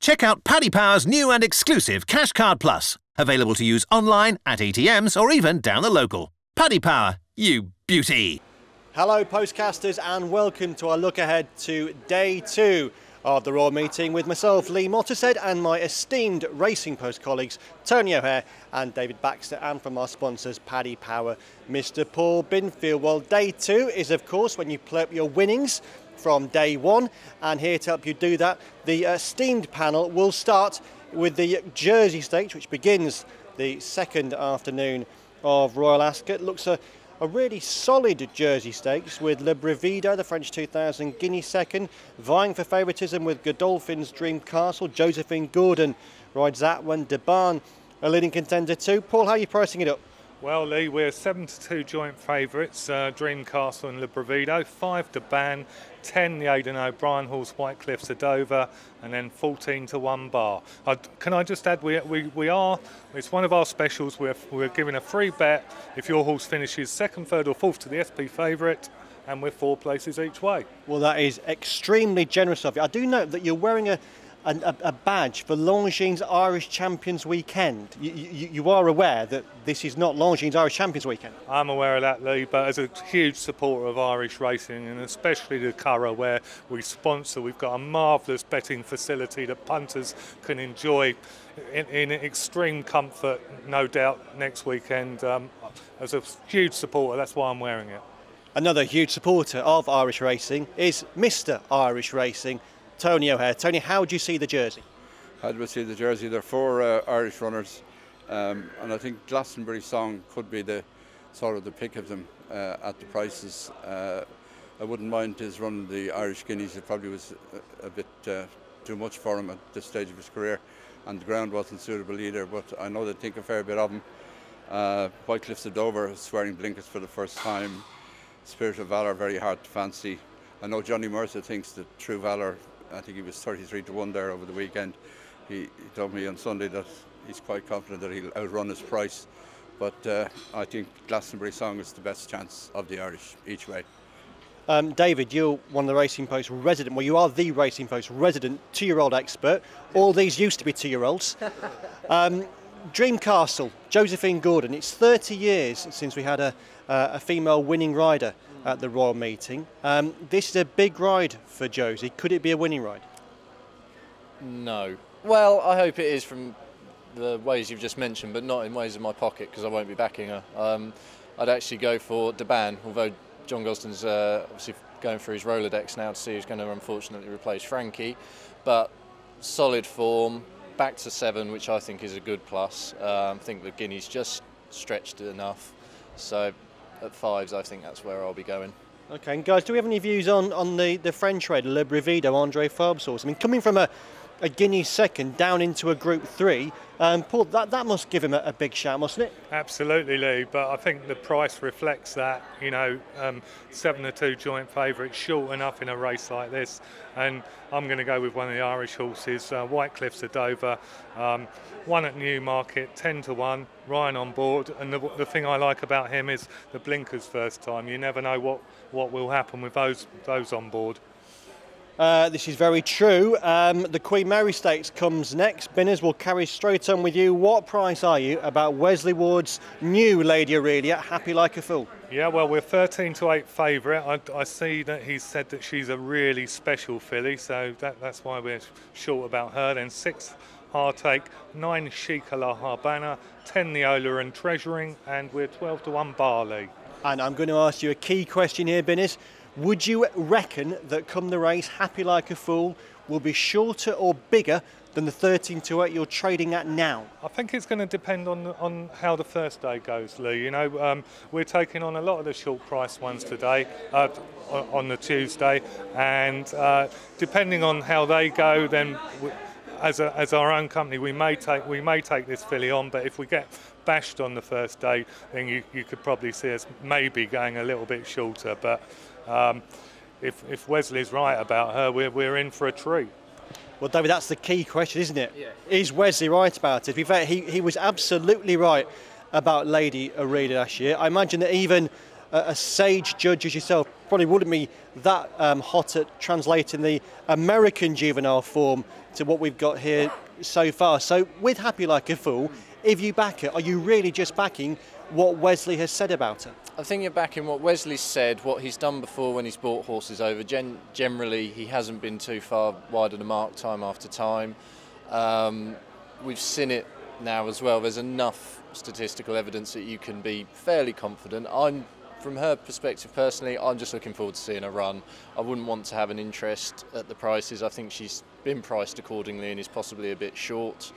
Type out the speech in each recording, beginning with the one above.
Check out Paddy Power's new and exclusive Cash Card Plus, available to use online, at ATMs or even down the local. Paddy Power, you beauty. Hello Postcasters and welcome to our look ahead to day 2 of the Royal Meeting with myself, Lee Mottershead, and my esteemed Racing Post colleagues Tony O'Hare and David Baxter, and from our sponsors Paddy Power, Mr Paul Binfield. Well, day 2 is of course when you play up your winnings from day 1, and here to help you do that, the esteemed panel will start with the Jersey Stakes, which begins the second afternoon of Royal Ascot. Looks a really solid Jersey Stakes with Le Brevido, the French 2000 guinea second, vying for favouritism with Godolphin's Dream Castle. Josephine Gordon rides that one. De Barn, a leading contender too. Paul, how are you pricing it up? Well, Lee, we're 7-2 joint favourites, Dream Castle and Le Brevido, 5 De Ban, 10 the Aidan O'Brien horse, White Cliffs of Dover, and then 14 to 1 Bar. Can I just add, we are, it's one of our specials, we're giving a free bet if your horse finishes 2nd, 3rd or 4th to the SP favourite, and we're 4 places each way. Well, that is extremely generous of you. I do note that you're wearing a badge for Longines Irish Champions Weekend. You are aware that this is not Longines Irish Champions Weekend? I'm aware of that, Lee, but as a huge supporter of Irish racing, and especially the Curragh, where we sponsor, we've got a marvellous betting facility that punters can enjoy in extreme comfort, no doubt, next weekend. As a huge supporter, that's why I'm wearing it. Another huge supporter of Irish racing is Mr Irish Racing, Tony O'Hare. Tony, how do you see the jersey? How do I see the jersey? There are 4 Irish runners, and I think Glastonbury Song could be the sort of the pick of them at the prices. I wouldn't mind his running the Irish Guineas. It probably was a bit too much for him at this stage of his career, and the ground wasn't suitable either, but I know they think a fair bit of him. White Cliffs of Dover swearing blinkers for the first time. Spirit of Valour, very hard to fancy. I know Johnny Mercer thinks that True Valour, I think he was 33 to 1 there over the weekend. He told me on Sunday that he's quite confident that he'll outrun his price. But I think Glastonbury Song is the best chance of the Irish each way. David, you're one of the Racing Post resident, well, you are the Racing Post resident 2-year-old expert. All these used to be 2-year-olds. Dream Castle, Josephine Gordon. It's 30 years since we had a female winning rider at the Royal Meeting. This is a big ride for Josie. Could it be a winning ride? No. Well, I hope it is from the ways you've just mentioned, but not in ways of my pocket, because I won't be backing her. I'd actually go for De Ban, although John Gosden's obviously going through his Rolodex now to see who's going to unfortunately replace Frankie. But solid form, back to 7, which I think is a good plus. I think the Guinea's just stretched enough. So at 5s, I think that's where I'll be going. Okay, and guys, do we have any views on the French raider, Le Brevido, Andre Fabre's horse? I mean, coming from a Guinea second down into a Group 3, Paul, that must give him a big shout, mustn't it? Absolutely, Lee, but I think the price reflects that. You know, 7-2 joint favourite, short enough in a race like this, and I'm going to go with one of the Irish horses, White Cliffs of Dover, one at Newmarket, 10 to 1, Ryan on board, and the thing I like about him is the blinkers first time. You never know what will happen with those on board. This is very true. The Queen Mary Stakes comes next. Binners, will carry straight on with you. What price are you about Wesley Ward's new Lady Aurelia, Happy Like a Fool? Yeah, well, we're 13 to 8 favourite. I see that he's said that she's a really special filly, so that's why we're short about her. Then 6 Heartache, 9 Chica La Habana, 10 Neola and Treasuring, and we're 12 to 1 Barley. And I'm going to ask you a key question here, Binners. Would you reckon that come the race, Happy Like a Fool will be shorter or bigger than the 13 to 8 you're trading at now? I think it's going to depend on how the first day goes, Lee. You know, we're taking on a lot of the short price ones today, on the Tuesday, and depending on how they go, then as our own company, we may take this filly on. But if we get bashed on the first day, then you could probably see us maybe going a little bit shorter. But if Wesley's right about her, we're in for a treat. Well, David, that's the key question, isn't it? Yeah. Is Wesley right about it? To be fair, he was absolutely right about Lady Aurelia last year. I imagine that even a sage judge as yourself probably wouldn't be that hot at translating the American juvenile form to what we've got here so far. So with Happy Like a Fool, if you back it, are you really just backing what Wesley has said about her? I think you're backing what Wesley's said, what he's done before when he's brought horses over. Generally, he hasn't been too far wide of the mark time after time. We've seen it now as well. There's enough statistical evidence that you can be fairly confident. From her perspective personally, I'm just looking forward to seeing her run. I wouldn't want to have an interest at the prices. I think she's been priced accordingly and is possibly a bit short,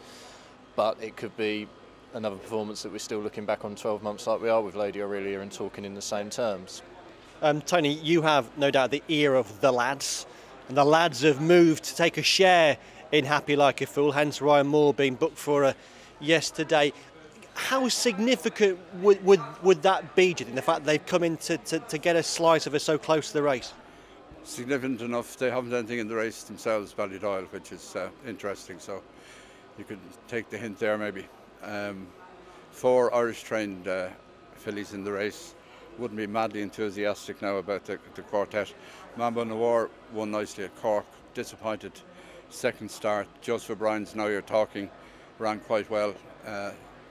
but it could be another performance that we're still looking back on 12 months like we are with Lady Aurelia and talking in the same terms. Tony, you have no doubt the ear of the lads, and the lads have moved to take a share in Happy Like a Fool, hence Ryan Moore being booked for her yesterday. How significant would that be, do you think, the fact they've come in to get a slice of her so close to the race? Significant enough. They haven't anything in the race themselves, Ballydoyle, which is interesting, so you could take the hint there maybe. 4 Irish trained fillies in the race. Wouldn't be madly enthusiastic now about the quartet. Mambo Noir won nicely at Cork, disappointed second start. Joseph O'Brien's Now You're Talking ran quite well,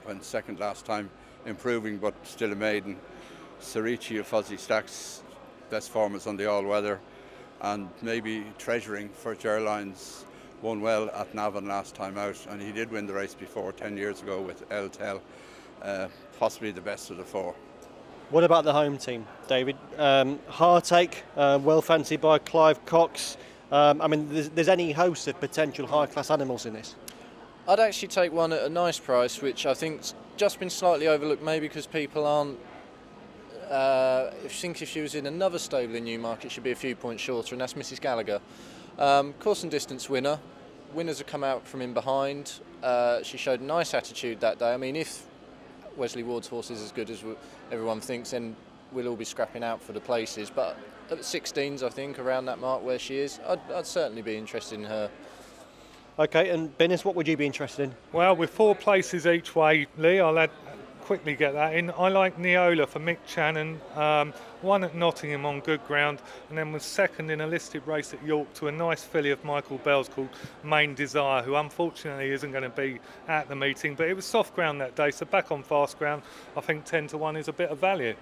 went second last time, improving but still a maiden. Sarici of Fuzzy Stacks, best form is on the all-weather, and maybe Treasuring for Gerlines won well at Navan last time out, and he did win the race before 10 years ago with El Tel, possibly the best of the 4. What about the home team, David? Heartache, well fancied by Clive Cox. I mean, there's any host of potential high-class animals in this? I'd actually take one at a nice price, which I think's just been slightly overlooked, maybe because people aren't. I think if she was in another stable in Newmarket, she'd be a few points shorter, and that's Mrs. Gallagher. Course and distance winner. Winners have come out from in behind. She showed a nice attitude that day. I mean, if Wesley Ward's horse is as good as everyone thinks, then we'll all be scrapping out for the places. But at 16s, I think, around that mark where she is, I'd certainly be interested in her. OK, and Binnis, what would you be interested in? Well, with 4 places each way, Lee, I'll quickly get that in. I like Neola for Mick Channon, won at Nottingham on good ground, and then was second in a listed race at York to a nice filly of Michael Bell's called Main Desire, who unfortunately isn't going to be at the meeting, but it was soft ground that day, so back on fast ground, I think 10 to 1 is a bit of value.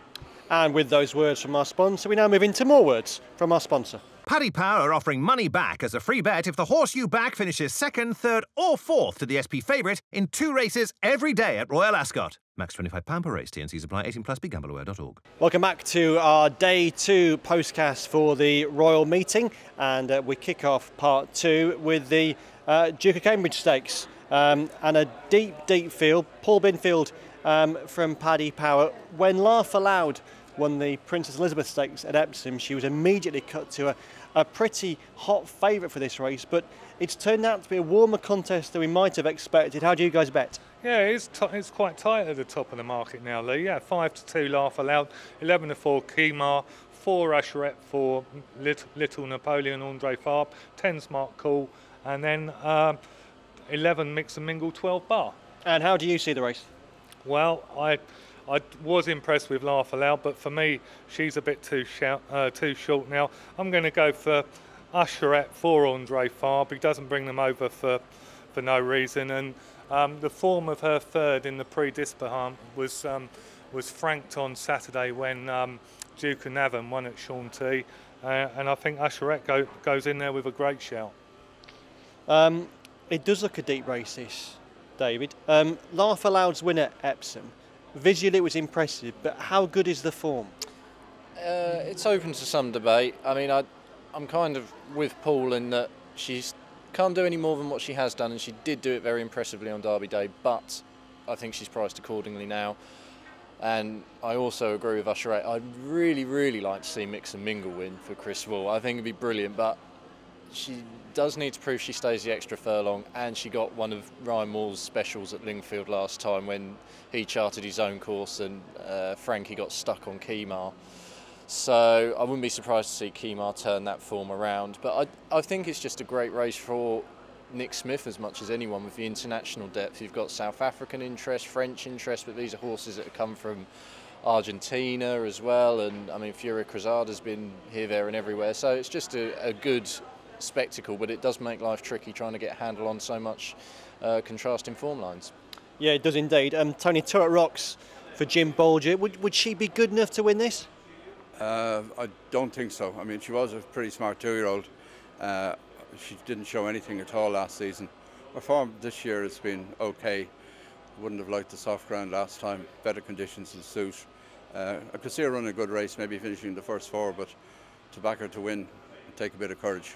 And with those words from our sponsor, we now move into more words from our sponsor. Paddy Power are offering money back as a free bet if the horse you back finishes 2nd, 3rd or 4th to the SP favourite in 2 races every day at Royal Ascot. Max £25 per race. T&Cs apply. 18+. BeGambleAware.org. Welcome back to our Day 2 postcast for the Royal Meeting, and we kick off part 2 with the Duke of Cambridge Stakes and a deep field. Paul Binfield from Paddy Power. When Laugh Aloud won the Princess Elizabeth Stakes at Epsom, she was immediately cut to a pretty hot favourite for this race, but it's turned out to be a warmer contest than we might have expected. How do you guys bet? Yeah, it's quite tight at the top of the market now, Lee. Yeah, 5 to 2 Laugh Aloud, 11 to 4 Kemar, 4 Usherette for Little Napoleon Andre Farb, 10 Smart Call, and then 11 Mix and Mingle 12 Bar. And how do you see the race? Well, I was impressed with Laugh Aloud, but for me, she's a bit too short now. I'm going to go for Usherette for Andre Farb. He doesn't bring them over for no reason, and the form of her 3rd in the Prix d'Ispahan was franked on Saturday when Duke of Navan won at Chaunty, and I think Usherette goes in there with a great shout. It does look a deep race, this, David. Laugh Aloud's win at Epsom. Visually it was impressive, but how good is the form? It's open to some debate. I mean, I'm kind of with Paul in that she can't do any more than what she has done, and she did do it very impressively on Derby Day, but I think she's priced accordingly now. And I also agree with Usherette. I'd really like to see Mix and Mingle win for Chris Wall. I think it'd be brilliant, but she does need to prove she stays the extra furlong, and she got one of Ryan Moore's specials at Lingfield last time when he charted his own course and Frankie got stuck on Kemar. So I wouldn't be surprised to see Kemar turn that form around. But I think it's just a great race for Nick Smith as much as anyone with the international depth. You've got South African interest, French interest, but these are horses that have come from Argentina as well, and I mean Fury Cruzada's been here, there and everywhere, so it's just a good spectacle, but it does make life tricky trying to get a handle on so much contrasting form lines. Yeah, it does indeed. Tony, 2 at Rocks for Jim Bolger. Would she be good enough to win this? I don't think so. I mean, she was a pretty smart 2-year-old. She didn't show anything at all last season. Her form this year has been okay. Wouldn't have liked the soft ground last time. Better conditions will suit. I could see her running a good race, maybe finishing the first 4, but to back her to win, take a bit of courage.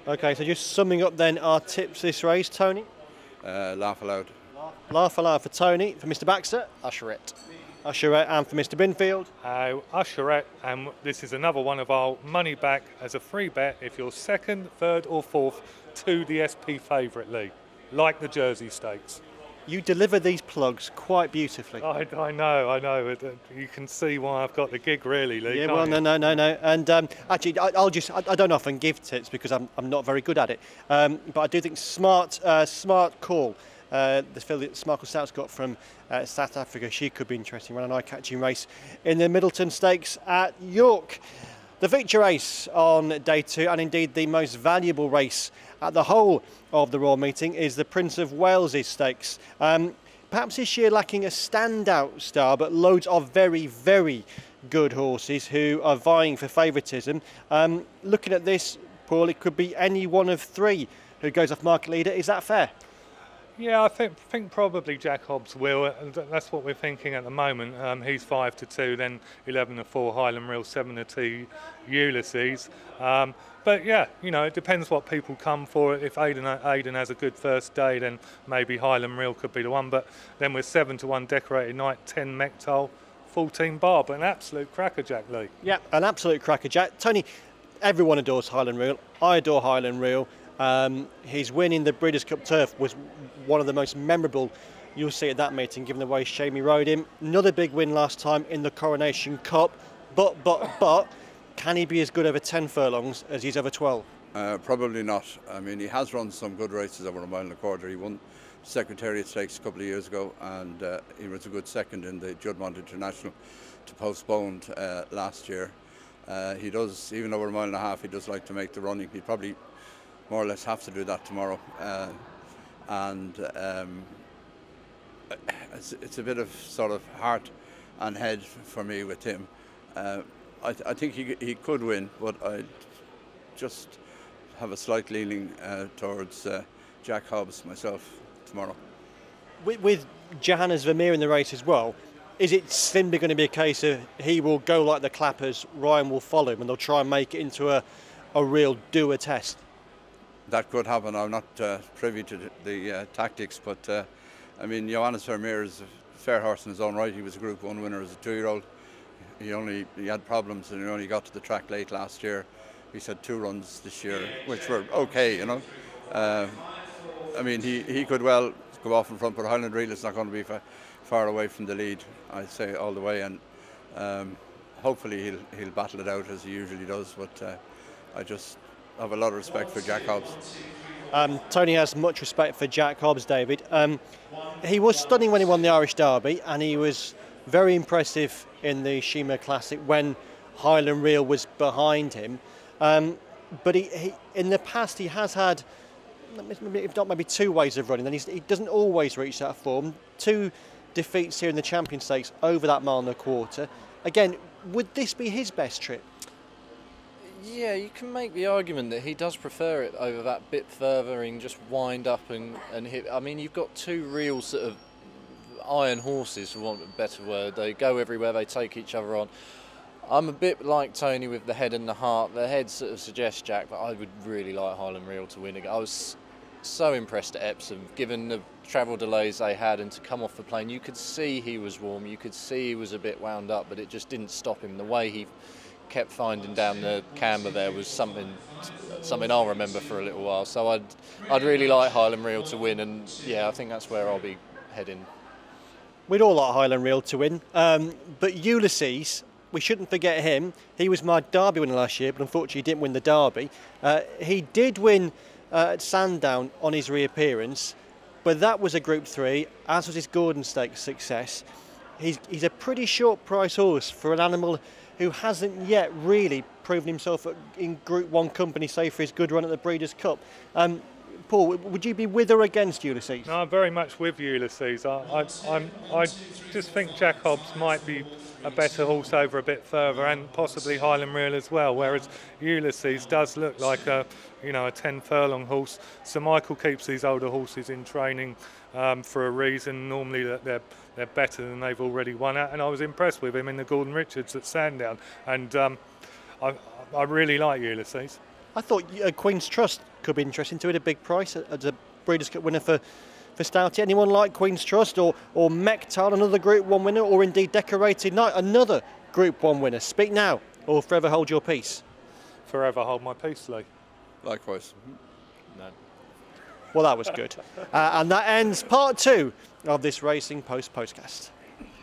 Okay, so just summing up then our tips this race, Tony. Laugh aloud. Laugh aloud for Tony, for Mr. Baxter. Usherette. Usherette, and for Mr. Binfield. Usherette, and this is another one of our money back as a free bet if you're 2nd, 3rd or 4th to the SP favourite, Lee, like the Jersey Stakes. You deliver these plugs quite beautifully. I know. You can see why I've got the gig, really, Lee. Yeah, well, no. And actually, I don't often give tips because I'm not very good at it. But I do think smart call. The filly that Smarkle Stout's got from South Africa, she could be interesting. Run an eye-catching race in the Middleton Stakes at York. The feature race on day 2, and indeed the most valuable race at the whole of the Royal Meeting, is the Prince of Wales's Stakes. Perhaps this year lacking a standout star, but loads of very, very good horses who are vying for favouritism. Looking at this, Paul, it could be any one of 3 who goes off market leader. Is that fair? Yeah, I think probably Jack Hobbs will. That's what we're thinking at the moment. He's 5-2, then 11-4 Highland Reel, 7-2 Ulysses. But yeah, you know, it depends what people come for. If Aidan has a good first day, then maybe Highland Reel could be the one. But then we're 7-1 Decorated Knight, 10 Mectol, 14 Barb, an absolute crackerjack, Lee. Yeah, an absolute crackerjack. Tony, everyone adores Highland Reel. I adore Highland Reel. His win in the Breeders' Cup Turf was one of the most memorable you'll see at that meeting, given the way Shamey rode him. Another big win last time in the Coronation Cup. But, can he be as good over 10 furlongs as he's over 12? Probably not. I mean, he has run some good races over a mile and a quarter. He won Secretariat Stakes a couple of years ago, and he was a good second in the Juddmonte International to Postponed last year. He does, even over a mile and a half, he does like to make the running. He probably more or less have to do that tomorrow. It's a bit of sort of heart and head for me with him. I think he could win, but I just have a slight leaning towards Jack Hobbs myself tomorrow. With Johannes Vermeer in the race as well, is it simply going to be a case of he will go like the clappers, Ryan will follow him, and they'll try and make it into a real doer test? That could happen. I'm not privy to the tactics, but I mean, Johannes Vermeer is a fair horse in his own right. He was a Group 1 winner as a 2-year-old. He had problems and he only got to the track late last year. He's had 2 runs this year, which were okay, you know. I mean, he could well go off in front, but Highland Reel is not going to be far away from the lead, I'd say, all the way. And hopefully he'll battle it out as he usually does. But I just have a lot of respect for Jack Hobbs. Tony has much respect for Jack Hobbs, David. He was stunning when he won the Irish Derby, and he was very impressive in the Shima Classic when Highland Reel was behind him. But he in the past he has had, if not maybe 2 ways of running, then he doesn't always reach that form. 2 defeats here in the Champion Stakes over that mile and a quarter. Again, would this be his best trip? Yeah, you can make the argument that he does prefer it over that bit further and just wind up and hit. I mean, you've got 2 real sort of iron horses, for want of a better word. They go everywhere, they take each other on. I'm a bit like Tony with the head and the heart. The head sort of suggests Jack, but I would really like Highland Reel to win again. I was so impressed at Epsom, given the travel delays they had, and to come off the plane, you could see he was warm, you could see he was a bit wound up, but it just didn't stop him. The way he kept finding down the camber there was something I'll remember for a little while. So I'd really like Highland Reel to win, and yeah, I think that's where I'll be heading. We'd all like Highland Reel to win, but Ulysses, we shouldn't forget him. He was my Derby winner last year, but unfortunately he didn't win the Derby. He did win at Sandown on his reappearance, but that was a Group 3, as was his Gordon Stakes success. he's a pretty short price horse for an animal who hasn't yet really proven himself in Group 1 company, say for his good run at the Breeders' Cup. Paul, would you be with or against Ulysses? No, I'm very much with Ulysses. I just think Jack Hobbs might be a better horse over a bit further, and possibly Highland Reel as well. Whereas Ulysses does look like a 10 furlong horse. Sir Michael keeps these older horses in training for a reason. Normally they're better than they've already won at, and I was impressed with him in the Gordon Richards at Sandown, and I really like Ulysses. I thought Queen's Trust could be interesting to win a big price as a Breeders' Cup winner for Stouty. Anyone like Queen's Trust or Mektal, another Group 1 winner, or indeed Decorated Knight, another Group 1 winner? Speak now or forever hold your peace. Forever hold my peace, Lee. Likewise. No. Well, that was good. And that ends part 2 of this Racing Post Postcast.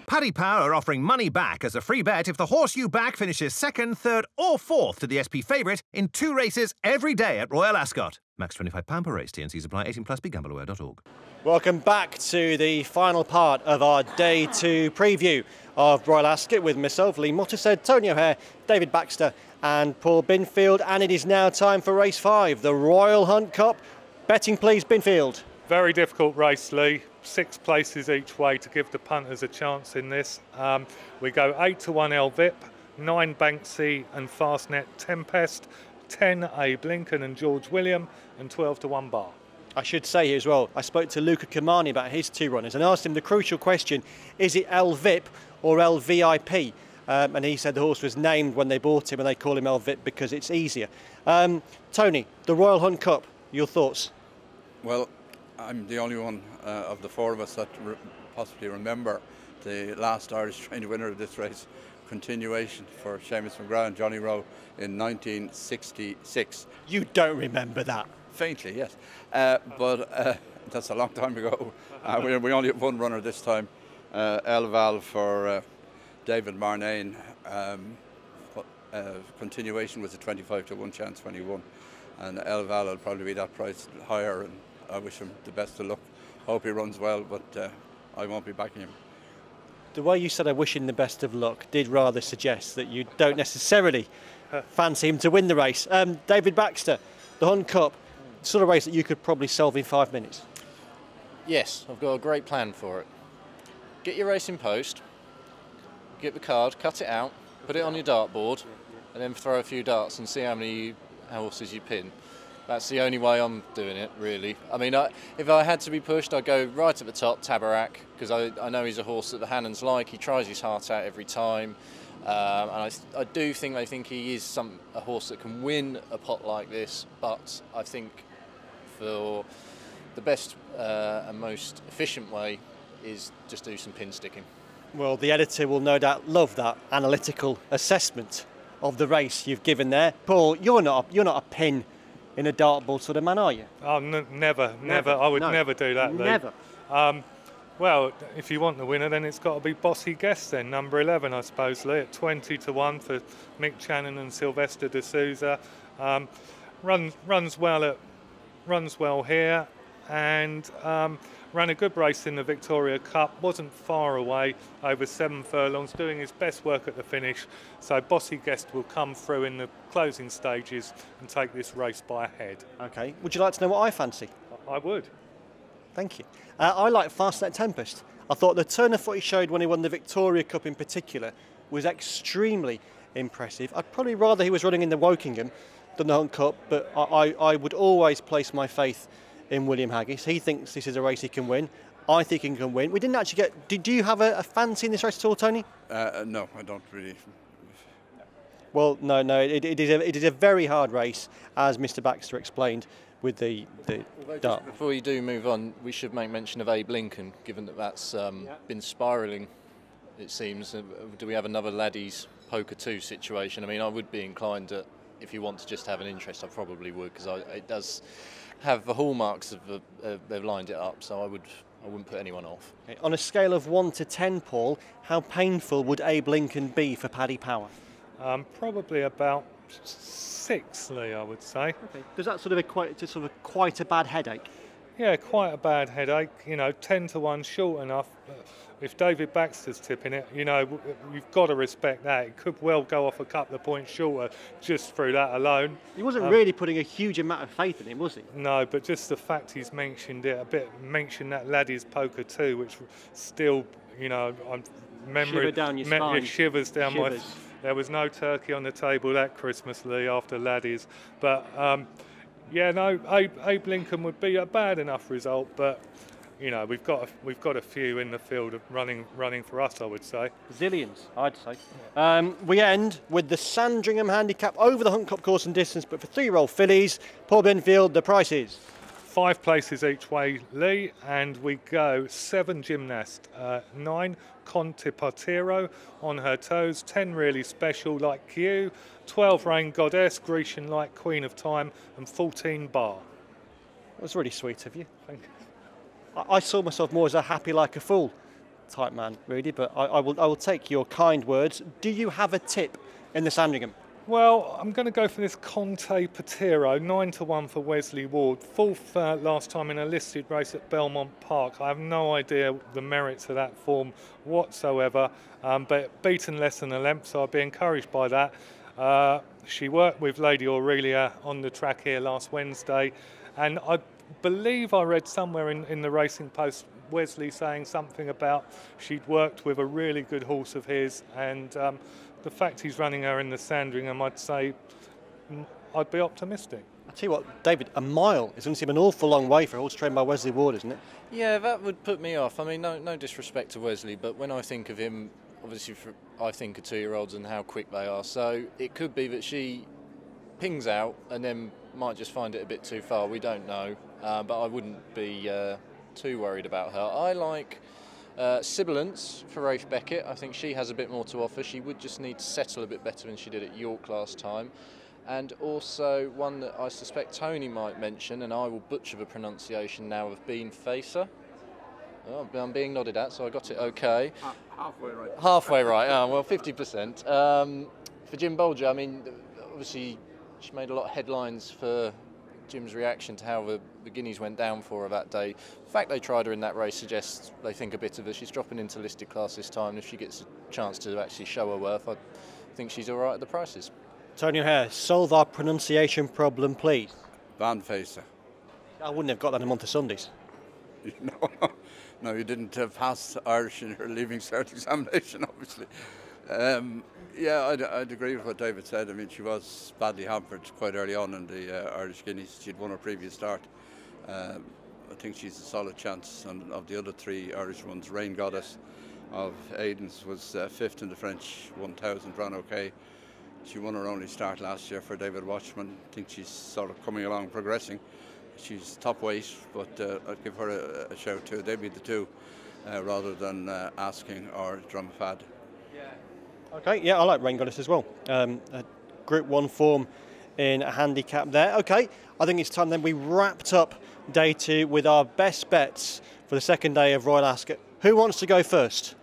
Paddy Power are offering money back as a free bet if the horse you back finishes 2nd, 3rd or 4th to the SP favourite in 2 races every day at Royal Ascot. Max £25 per race. TNCs apply. 18+. BeGambleAware.org. Welcome back to the final part of our Day 2 preview of Royal Ascot with myself, Lee Mottershead, Tony O'Hare, David Baxter and Paul Binfield. And it is now time for race 5, the Royal Hunt Cup. Betting please, Binfield. Very difficult race, Lee. 6 places each way to give the punters a chance in this. We go 8-1 Elvip, 9 Banksy and Fastnet Tempest, 10 Abe Lincoln and George William, and 12-1 Bar. I should say here as well, I spoke to Luca Kamani about his 2 runners and asked him the crucial question, is it Elvip or LVIP? And he said the horse was named when they bought him and they call him Elvip because it's easier. Tony, the Royal Hunt Cup, your thoughts? Well, I'm the only one of the 4 of us that possibly remember the last Irish trained winner of this race, Continuation, for Seamus McGrath and Johnny Rowe in 1966. You don't remember that? Faintly, yes. But that's a long time ago. We only have 1 runner this time, El Val for David Marnane. Continuation was a 25-1 chance when he won. And El Val will probably be that price higher, and I wish him the best of luck. Hope he runs well, but I won't be backing him. The way you said I wish him the best of luck did rather suggest that you don't necessarily fancy him to win the race. David Baxter, the Hunt Cup, sort of race that you could probably solve in 5 minutes. Yes, I've got a great plan for it. Get your racing post, get the card, cut it out, put it on your dartboard, and then throw a few darts and see how many horses you pin. That's the only way I'm doing it, really. I mean, if I had to be pushed, I'd go right at the top, Tabarak, because I know he's a horse that the Hannons like. He tries his heart out every time. And I do think they think he is a horse that can win a pot like this, but I think for the best and most efficient way is just do some pin sticking. Well, the editor will no doubt love that analytical assessment of the race you've given there. Paul, you're not a pin in a dartboard sort of man, are you? Oh, never. I would never do that, Lee. Never. Well, if you want the winner, then it's got to be Bossy Guest then, number 11, I suppose, Lee, at 20-1 for Mick Channon and Sylvester de Souza. Runs well here, and ran a good race in the Victoria Cup. Wasn't far away, over 7 furlongs, doing his best work at the finish. So Bossy Guest will come through in the closing stages and take this race by a head. Okay. Would you like to know what I fancy? I would. Thank you. I like Fastnet Tempest. I thought the turn of foot he showed when he won the Victoria Cup in particular was extremely impressive. I'd probably rather he was running in the Wokingham than the Hunt Cup, but I would always place my faith in William Haggis. He thinks this is a race he can win. I think he can win. We didn't actually get... Do you have a fancy in this race at all, Tony? No, I don't really. Well, no. It is a very hard race, as Mr. Baxter explained with the dart. Before you do move on, we should make mention of Abe Lincoln, given that that's been spiralling, it seems. Do we have another Laddies Poker 2 situation? I mean, I would be inclined to, if you want to just have an interest, I probably would, because it does have the hallmarks of they've lined it up, so I wouldn't put anyone off. Okay. On a scale of 1 to 10, Paul, how painful would Abe Lincoln be for Paddy Power? Probably about 6, Lee, I would say. Okay. Does that sort of equate to quite a bad headache? Yeah, quite a bad headache. 10-1, short enough. if David Baxter's tipping it, you know, you've got to respect that. It could well go off a couple of points shorter just through that alone. He wasn't really putting a huge amount of faith in him, was he? No, but just the fact he's mentioned it a bit, mentioned that Laddie's poker too, which still, you know, I'm Shiver down your spine. Shivers down my. There was no turkey on the table that Christmas, Lee, after Laddie's. But yeah, no, Abe Lincoln would be a bad enough result, but. You know, we've got a few in the field running for us, I would say. Zillions, I'd say. We end with the Sandringham handicap over the Hunt Cup course and distance, but for 3-year-old fillies, Paul Benfield, the price is 5 places each way, Lee, and we go 7 Gymnast, 9 Conte Partiro on her toes, 10 Really Special like Q, 12 Rain Goddess, Grecian like Queen of Time, and 14 Bar. That was really sweet of you. Thank you. I saw myself more as a happy like a fool type man, really, but I will take your kind words. Do you have a tip in the Sandringham? Well, I'm going to go for this Conte Partiro, 9-1 for Wesley Ward. 4th last time in a listed race at Belmont Park. I have no idea the merits of that form whatsoever, but beaten less than a length, so I'd be encouraged by that. She worked with Lady Aurelia on the track here last Wednesday, and I believe I read somewhere in the Racing Post Wesley saying something about she'd worked with a really good horse of his, and the fact he's running her in the Sandringham, I'd say I'd be optimistic. I tell you what, David, a mile is going to seem an awful long way for a horse trained by Wesley Ward, isn't it? Yeah, that would put me off. I mean, no disrespect to Wesley, but when I think of him, obviously I think of 2-year-olds and how quick they are, so it could be that she pings out and then might just find it a bit too far. We don't know, but I wouldn't be too worried about her. I like Sibilance for Rafe Beckett. I think she has a bit more to offer. She would just need to settle a bit better than she did at York last time. And also one that I suspect Tony might mention, and I will butcher the pronunciation now, of Bean Facer. Oh, I'm being nodded at, so I got it okay. Halfway right. Halfway right, well, 50%. For Jim Bolger, I mean, obviously she made a lot of headlines for Jim's reaction to how the guineas went down for her that day. The fact they tried her in that race suggests they think a bit of her. She's dropping into listed class this time. If she gets a chance to actually show her worth, I think she's all right at the prices. Tony O'Hare, solve our pronunciation problem, please. Van Facer. I wouldn't have got that in a month of Sundays. No, you didn't pass Irish in your leaving cert examination, obviously. Yeah, I'd agree with what David said. I mean, she was badly hampered quite early on in the Irish Guineas. She'd won her previous start. I think she's a solid chance. And of the other 3 Irish ones, Rain Goddess of Aiden's was 5th in the French 1000, ran okay. She won her only start last year for David Watchman. I think she's sort of coming along, progressing. She's top weight, but I'd give her a shout too. They'd be the 2 rather than Asking or Drumfad. Okay, yeah, I like Rain Goddess as well. Group 1 form in a handicap there. Okay, I think it's time then we wrapped up day 2 with our best bets for the second day of Royal Ascot. Who wants to go first?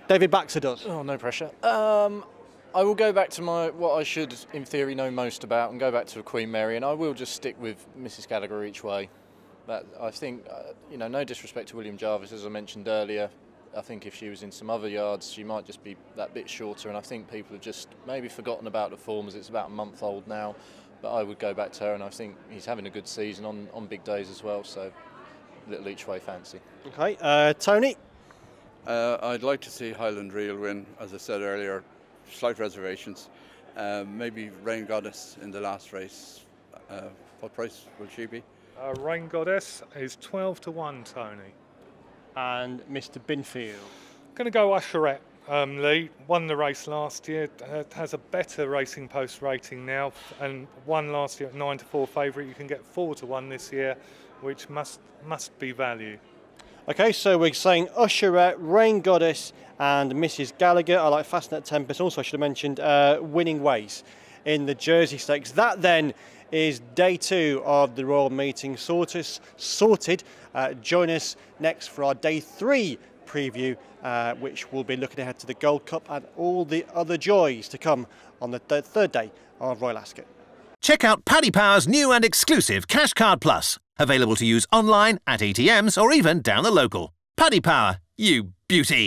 David Baxter does. Oh, no pressure. I will go back to what I should, in theory, know most about, and go back to Queen Mary, and I will just stick with Mrs. Gallagher each way. But I think, you know, no disrespect to William Jarvis, as I mentioned earlier. I think if she was in some other yards, she might just be that bit shorter, and I think people have just maybe forgotten about the form, as it's about a month old now. But I would go back to her, and I think he's having a good season on big days as well, so little each way fancy. Okay, Tony? I'd like to see Highland Reel win, as I said earlier. Slight reservations. Maybe Rain Goddess in the last race. What price will she be? Rain Goddess is 12-1, Tony. And Mr. Binfield. Going to go Usherette. Lee won the race last year, has a better Racing Post rating now, and won last year at 9-4 favourite. You can get 4-1 this year, which must be value. Okay, so we're saying Usherette, Rain Goddess, and Mrs. Gallagher. I like Fastnet Tempest. Also, I should have mentioned Winning Ways in the Jersey Stakes. That then is day 2 of the Royal Meeting sorted. Join us next for our day 3 preview, which will be looking ahead to the Gold Cup and all the other joys to come on the third day of Royal Ascot. Check out Paddy Power's new and exclusive Cash Card Plus, available to use online, at ATMs, or even down the local. Paddy Power, you beauty.